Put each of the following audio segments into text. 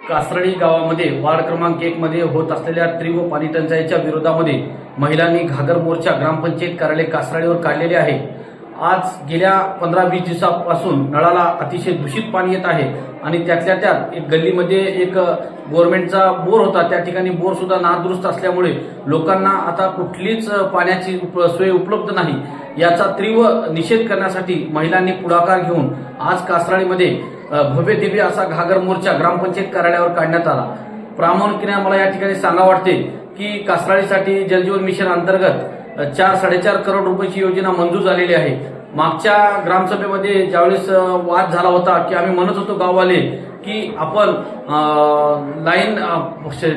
कासरडी गावामध्ये वार्ड क्रमांक 1 मध्ये होत असलेल्या तीव्र पाणी टंचाईच्या विरोधामध्ये महिलांनी घागर मोर्चा ग्रामपंचायत कार्यालय कासरडीवर काढलेले आहे। आज गेल्या 15-20 दिवसापासून नळाला अतिशय दूषित पाणी येत आहे आणि त्यातल्या त्यात एक गल्लीमध्ये एक गव्हर्नमेंटचा बोर होता, त्या ठिकाणी बोर सुद्धा नादुरुस्त असल्यामुळे लोकांना आता कुठलीच पाण्याची सोय उपलब्ध नाही। याचा तीव्र निषेध करण्यासाठी महिलांनी पुढाकार घेऊन आज कासरडीमध्ये भव्य दिव्य असा घागर मोर्चा ग्रामपंचायत कार्यालयावर काढण्यात आला। प्रामुख्याने मला या ठिकाणी सांगावं वाटते की कासरडीसाठी जलजीवन मिशन अंतर्गत 4-4.5 करोड रुपयाची योजना मंजूर झालेली आहे। मागच्या ग्रामसभेमध्ये ज्यावेळेस वाद झाला होता की आम्ही म्हणत होतो गाववाले की आपण लाईन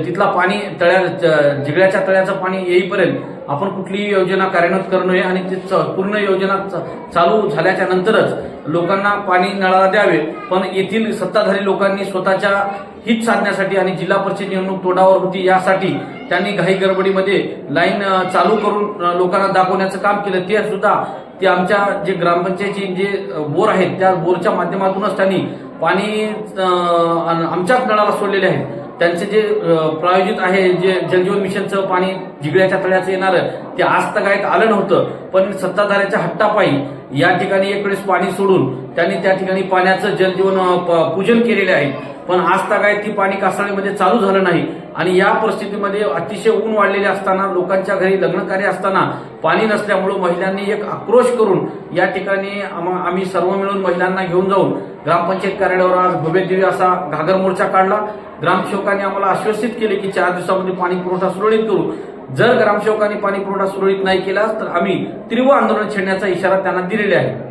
तिथला पाणी जिगळ्याच्या तळ्याचं पाणी येईपर्यंत आपण कुठलीही योजना कार्यान्वित करू नये आणि ती पूर्ण योजना चालू झाल्याच्या नंतरच लोकांना पाणी नळाला द्यावे। पण येथील सत्ताधारी लोकांनी स्वतःच्या हित साधण्यासाठी आणि जिल्हा परिषद निवडणूक तोंडावर होती यासाठी त्यांनी घाई गडबडीमध्ये लाईन चालू करून लोकांना दाखवण्याचं काम केलं। ते सुद्धा ते आमच्या जे ग्रामपंचायतचे जे बोर आहेत त्या बोरच्या माध्यमातूनच त्यांनी पाणी आमच्याच नळाला सोडलेले आहे। त्यांचे जे प्रायोजित आहे जे जलजीवन मिशनचं पाणी जिगळ्याच्या तळ्याचं येणारं ते आज तगायत आलं नव्हतं, पण सत्ताधाऱ्याच्या हट्टापायी या ठिकाणी एक वेळेस पाणी सोडून त्यांनी त्या ठिकाणी पाण्याचं जलजीवन पूजन केलेले आहे। पण आज तगायत ती पाणी कासरडीमध्ये चालू झालं नाही आणि या परिस्थितीमध्ये अतिशय ऊन वाढलेले असताना लोकांच्या घरी लग्नकार्य असताना पाणी नसल्यामुळे महिलांनी एक आक्रोश करून या ठिकाणी आम्ही सर्व मिळून महिलांना घेऊन जाऊन ग्रामपंचायत कार्यालयावर आज भव्य दिव्य असा घागर मोर्चा काढला। ग्रामसेवकांनी आम्हाला आश्वासित केले की 4 दिवसामध्ये पाणी पुरवठा सुरळीत करू। जर ग्रामसेवकांनी पाणी पुरवठा सुरळीत नाही केला तर आम्ही तीव्र आंदोलन छेडण्याचा इशारा त्यांना दिलेला आहे।